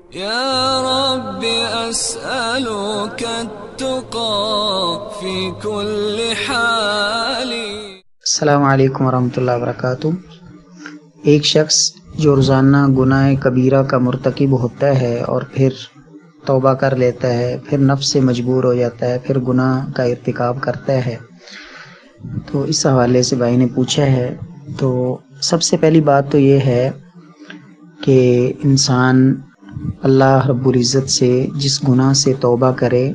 يا رب أسألك التقى في كل حال. السلام علیکم ورحمۃ اللہ وبرکاتہ۔ ایک شخص جو روزانہ گناہ کبیرہ کا مرتکب ہوتا ہے اور پھر توبہ کر لیتا ہے، پھر نفس سے مجبور ہو جاتا ہے، پھر گناہ کا ارتکاب کرتا ہے، تو اس حوالے سے بھائی نے پوچھا ہے۔ تو سب سے پہلی بات تو یہ ہے کہ انسان اللہ رب العزت سے جس گناہ سے توبہ کرے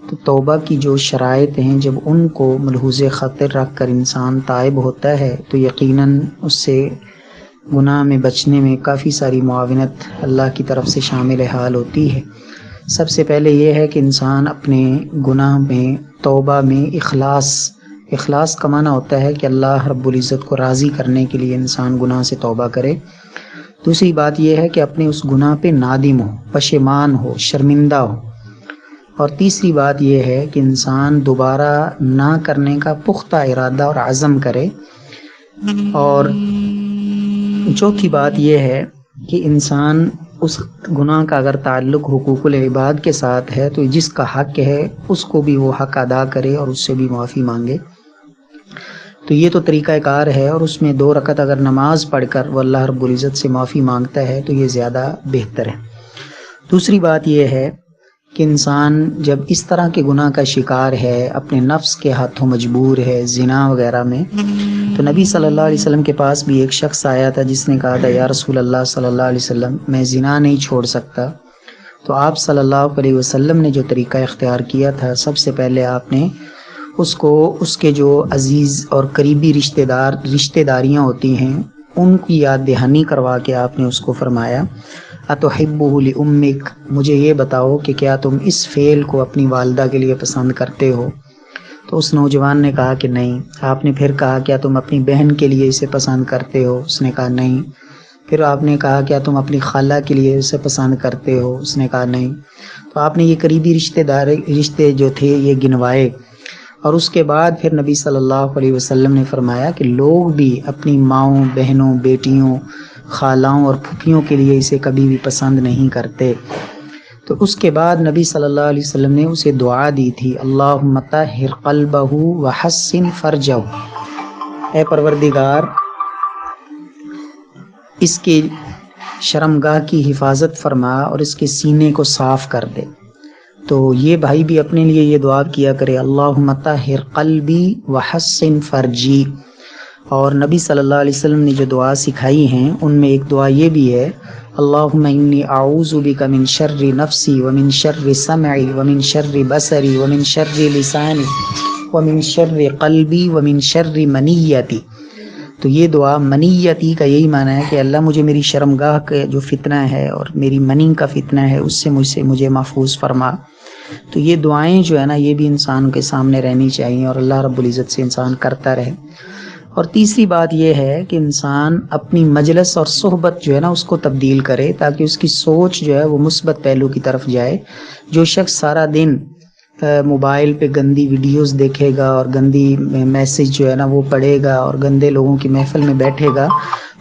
تو توبہ کی جو شرائط ہیں، جب ان کو ملحوظ خاطر رکھ کر انسان تائب ہوتا ہے تو یقیناً اس سے گناہ میں بچنے میں کافی ساری معاونت اللہ کی طرف سے شامل حال ہوتی ہے۔ سب سے پہلے یہ ہے کہ انسان اپنے گناہ میں، توبہ میں اخلاص کا معنی ہوتا ہے کہ اللہ رب العزت کو راضی کرنے کے لیے انسان گناہ سے توبہ کرے۔ دوسری بات یہ ہے کہ اپنے اس گناہ پہ نادم ہو، پشیمان ہو، شرمندہ ہو۔ اور تیسری بات یہ ہے کہ انسان دوبارہ نہ کرنے کا پختہ ارادہ اور عزم کرے۔ اور چوتھی بات یہ ہے کہ انسان اس گناہ کا اگر تعلق حقوق العباد کے ساتھ ہے تو جس کا حق ہے اس کو بھی وہ حق ادا کرے اور اس سے بھی معافی مانگے۔ تو یہ تو طریقہ کار ہے، اور اس میں 2 رکعت اگر نماز پڑھ کر وہ اللہ رب العزت سے معافی مانگتا ہے تو یہ زیادہ بہتر ہے۔ دوسری بات یہ ہے کہ انسان جب اس طرح کے گناہ کا شکار ہے، اپنے نفس کے ہاتھوں مجبور ہے، زنا وغیرہ میں، تو نبی صلی اللہ علیہ وسلم کے پاس بھی ایک شخص آیا تھا جس نے کہا تھا یا رسول اللہ صلی اللہ علیہ وسلم میں زنا نہیں چھوڑ سکتا۔ تو آپ صلی اللہ علیہ وسلم نے جو طریقہ اختیار کیا تھا، سب سے پہلے آپ نے اس کو اس کے جو عزیز اور قریبی رشتہ داریاں ہوتی ہیں ان کی یاد دہانی کروا کے آپ نے اس کو فرمایا اتحبہ لامک، مجھے یہ بتاؤ کہ کیا تم اس فعل کو اپنی والدہ کے لیے پسند کرتے ہو؟ تو اس نوجوان نے کہا کہ نہیں۔ آپ نے پھر کہا کیا تم اپنی بہن کے لیے اسے پسند کرتے ہو؟ اس نے کہا نہیں۔ پھر آپ نے کہا کیا تم اپنی خالہ کے لیے اسے پسند کرتے ہو؟ اس نے کہا نہیں۔ تو آپ نے یہ قریبی رشتے جو تھے یہ گنوائے، اور اس کے بعد پھر نبی صلی اللہ علیہ وسلم نے فرمایا کہ لوگ بھی اپنی ماؤں، بہنوں، بیٹیوں، خالاؤں اور پھوپھیوں کے لیے اسے کبھی بھی پسند نہیں کرتے۔ تو اس کے بعد نبی صلی اللہ علیہ وسلم نے اسے دعا دی تھی اللہم طہر قلبہ وحسن فرجہ، اے پروردگار اس کے شرمگاہ کی حفاظت فرما اور اس کے سینے کو صاف کر دے۔ تو یہ بھائی بھی اپنے لیے یہ دعا کیا کرے اللہم طہر قلبی وحسن فرجی۔ اور نبی صلی اللہ علیہ وسلم نے جو دعا سکھائی ہیں ان میں ایک دعا یہ بھی ہے اللہم انی اعوذ بک من شر نفسی ومن شر سمعی ومن شر بصری ومن شر لسانی ومن شر قلبی ومن شر منیتی۔ تو یہ دعا منیتی کا یہی معنی ہے کہ اللہ مجھے میری شرمگاہ کا جو فتنہ ہے اور میری منی کا فتنہ ہے اس سے مجھے محفوظ فرما۔ تو یہ دعائیں جو ہے نا یہ بھی انسان کے سامنے رہنی چاہیے اور اللہ رب العزت سے انسان کرتا رہے۔ اور تیسری بات یہ ہے کہ انسان اپنی مجلس اور صحبت جو ہے نا اس کو تبدیل کرے تاکہ اس کی سوچ جو ہے وہ مثبت پہلو کی طرف جائے۔ جو شخص سارا دن موبائل پہ گندی ویڈیوز دیکھے گا اور گندی میسج جو ہے نا وہ پڑھے گا اور گندے لوگوں کی محفل میں بیٹھے گا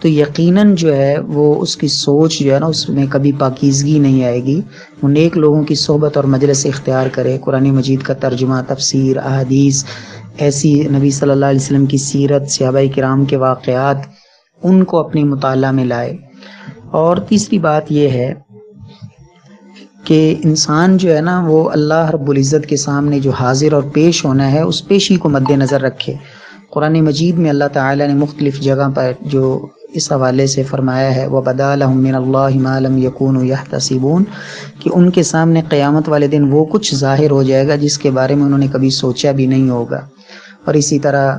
تو یقیناً جو ہے وہ اس کی سوچ جو ہے نا اس میں کبھی پاکیزگی نہیں آئے گی۔ وہ نیک لوگوں کی صحبت اور مجلس اختیار کرے، قرآن مجید کا ترجمہ، تفسیر، احادیث، ایسی نبی صلی اللہ علیہ وسلم کی سیرت، صحابہ کرام کے واقعات، ان کو اپنے مطالعہ میں لائے۔ اور تیسری بات یہ ہے کہ انسان جو ہے نا وہ اللہ رب العزت کے سامنے جو حاضر اور پیش ہونا ہے اس پیشی کو مد نظر رکھے۔ قرآن مجید میں اللہ تعالیٰ نے مختلف جگہ پر جو اس حوالے سے فرمایا ہے وَبَدَا لَهُم مِّنَ اللَّهِ مَا لَمْ يَكُونُوا يَحْتَسِبُونَ، کہ ان کے سامنے قیامت والے دن وہ کچھ ظاہر ہو جائے گا جس کے بارے میں انہوں نے کبھی سوچا بھی نہیں ہوگا۔ اور اسی طرح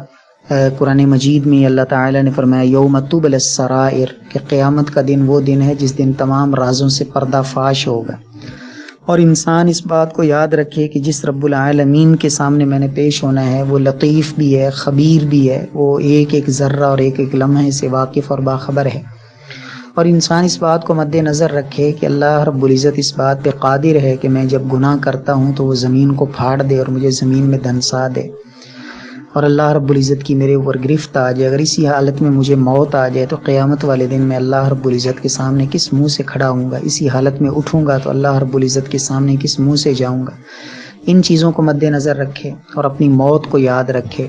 قرآن مجید میں اللہ تعالیٰ نے فرمایا یوم تبلی السرائر، کہ قیامت کا دن وہ دن ہے جس دن تمام رازوں سے پردہ فاش ہوگا۔ اور انسان اس بات کو یاد رکھے کہ جس رب العالمین کے سامنے میں نے پیش ہونا ہے وہ لطیف بھی ہے، خبیر بھی ہے، وہ ایک ایک ذرہ اور ایک ایک لمحے سے واقف اور باخبر ہے۔ اور انسان اس بات کو مد نظر رکھے کہ اللہ رب العزت اس بات پہ قادر ہے کہ میں جب گناہ کرتا ہوں تو وہ زمین کو پھاڑ دے اور مجھے زمین میں دھنسا دے۔ اور اللہ رب العزت کی میرے اوپر گرفت آ جائے، اگر اسی حالت میں مجھے موت آ جائے تو قیامت والے دن میں اللہ رب العزت کے سامنے کس منہ سے کھڑا ہوں گا؟ اسی حالت میں اٹھوں گا تو اللہ رب العزت کے سامنے کس منہ سے جاؤں گا؟ ان چیزوں کو مد نظر رکھے اور اپنی موت کو یاد رکھے۔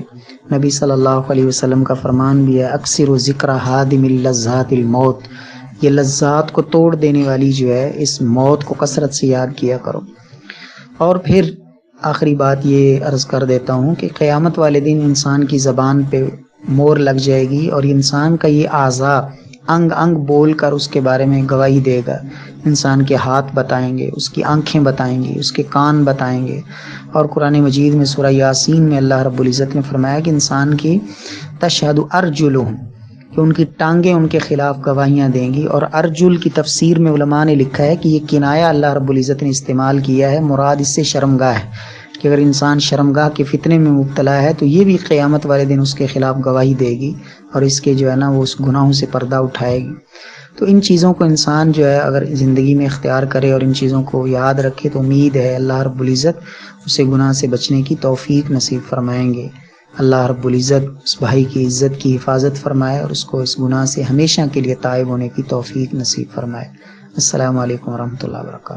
نبی صلی اللہ علیہ وسلم کا فرمان بھی ہے، اکثر و ذکر حادم اللذات الموت، یہ لذات کو توڑ دینے والی جو ہے اس موت کو کثرت سے یاد کیا کرو۔ اور پھر آخری بات یہ عرض کر دیتا ہوں کہ قیامت والے دن انسان کی زبان پہ مور لگ جائے گی اور انسان کا یہ اعضاء انگ انگ بول کر اس کے بارے میں گواہی دے گا۔ انسان کے ہاتھ بتائیں گے، اس کی آنکھیں بتائیں گی، اس کے کان بتائیں گے۔ اور قرآن مجید میں سورہ یاسین میں اللہ رب العزت نے فرمایا کہ انسان کی تشہد ارجلہم، کہ ان کی ٹانگیں ان کے خلاف گواہیاں دیں گی۔ اور ارجل کی تفسیر میں علماء نے لکھا ہے کہ یہ کنایہ اللہ رب العزت نے استعمال کیا ہے، مراد اس سے شرمگاہ ہے، کہ اگر انسان شرمگاہ کے فتنے میں مبتلا ہے تو یہ بھی قیامت والے دن اس کے خلاف گواہی دے گی اور اس کے جو ہے نا وہ اس گناہوں سے پردہ اٹھائے گی۔ تو ان چیزوں کو انسان جو ہے اگر زندگی میں اختیار کرے اور ان چیزوں کو یاد رکھے تو امید ہے اللہ رب العزت اسے گناہ سے بچنے کی توفیق نصیب فرمائیں گے۔ اللہ رب العزت اس بھائی کی عزت کی حفاظت فرمائے اور اس کو اس گناہ سے ہمیشہ کے لیے تائب ہونے کی توفیق نصیب فرمائے۔ السلام علیکم ورحمۃ اللہ وبرکاتہ۔